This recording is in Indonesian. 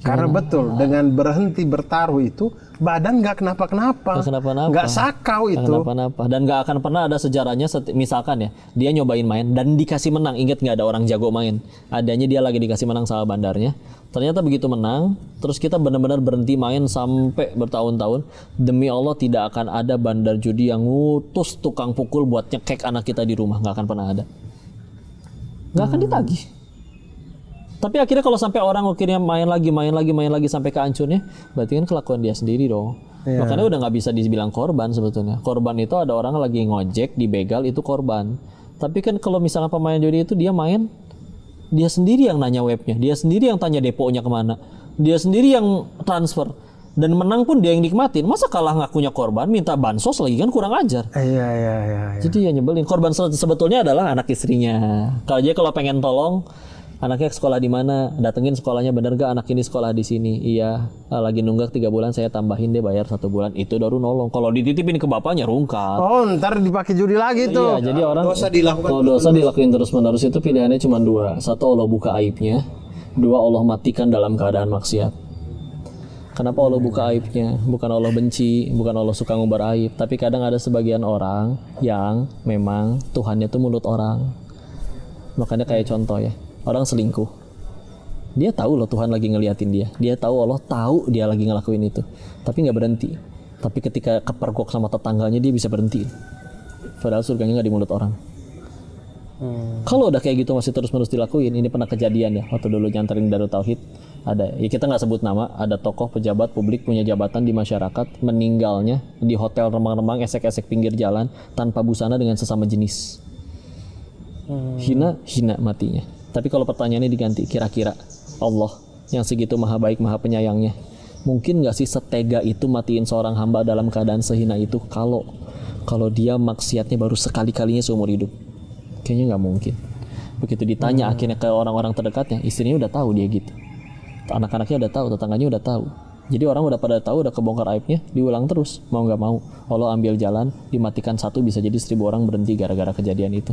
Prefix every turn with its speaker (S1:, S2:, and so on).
S1: Karena betul, dengan berhenti bertaruh itu, badan nggak kenapa-kenapa. Nggak sakau itu.
S2: Kenapa-napa. Dan nggak akan pernah ada sejarahnya, misalkan ya, dia nyobain main dan dikasih menang. Ingat nggak ada orang jago main. Adanya dia lagi dikasih menang sama bandarnya. Ternyata begitu menang, terus kita benar-benar berhenti main sampai bertahun-tahun. Demi Allah tidak akan ada bandar judi yang ngutus tukang pukul buat nyekek anak kita di rumah. Nggak akan pernah ada. Nggak akan ditagih. Tapi akhirnya kalau sampai orang akhirnya main lagi sampai kehancurnya, berarti kan kelakuan dia sendiri dong. Makanya udah nggak bisa dibilang korban sebetulnya. Korban itu ada orang lagi ngojek, dibegal, itu korban. Tapi kan kalau misalnya pemain judi itu dia main, dia sendiri yang nanya webnya, dia sendiri yang tanya deponya kemana, dia sendiri yang transfer. Dan menang pun dia yang nikmatin. Masa kalah ngakunya korban, minta bansos lagi, kan kurang ajar.
S1: Iya.
S2: Jadi ya nyebelin. Korban sebetulnya adalah anak istrinya. Kalau pengen tolong, anaknya sekolah di mana, datengin sekolahnya, bener gak anak ini sekolah di sini? Iya, lagi nunggak 3 bulan, saya tambahin deh bayar 1 bulan. Itu baru nolong. Kalau dititipin ke bapaknya rungkat.
S1: Oh, ntar dipakai judi lagi tuh.
S2: Iya, jadi orang
S3: Dosa
S2: dilakuin terus-menerus itu pilihannya cuma 2. 1, Allah buka aibnya. 2, Allah matikan dalam keadaan maksiat. Kenapa Allah buka aibnya? Bukan Allah benci, bukan Allah suka ngumbar aib. Tapi kadang ada sebagian orang yang memang Tuhannya tuh mulut orang. Makanya kayak contoh ya, orang selingkuh. Dia tahu loh Tuhan lagi ngeliatin dia. Dia tahu Allah tahu dia lagi ngelakuin itu. Tapi nggak berhenti. Tapi ketika kepergok sama tetangganya dia bisa berhenti. Padahal surganya nggak di mulut orang. Kalau udah kayak gitu masih terus-menerus dilakuin, ini pernah kejadian ya. Waktu dulu nyanterin Darut Tauhid, ada, ya kita nggak sebut nama, ada tokoh pejabat publik punya jabatan di masyarakat, meninggalnya di hotel remang-remang, esek-esek pinggir jalan, tanpa busana dengan sesama jenis. Hina matinya. Tapi kalau pertanyaannya diganti, kira-kira Allah yang segitu maha baik, maha penyayangnya, mungkin nggak sih setega itu matiin seorang hamba dalam keadaan sehina itu kalau dia maksiatnya baru sekali-kalinya seumur hidup? Kayaknya nggak mungkin. Begitu ditanya akhirnya ke orang-orang terdekatnya, istrinya udah tahu dia gitu, anak-anaknya udah tahu, tetangganya udah tahu. Jadi orang udah pada tahu, udah kebongkar aibnya, diulang terus, mau nggak mau Allah ambil jalan, dimatikan 1, bisa jadi 1000 orang berhenti gara-gara kejadian itu.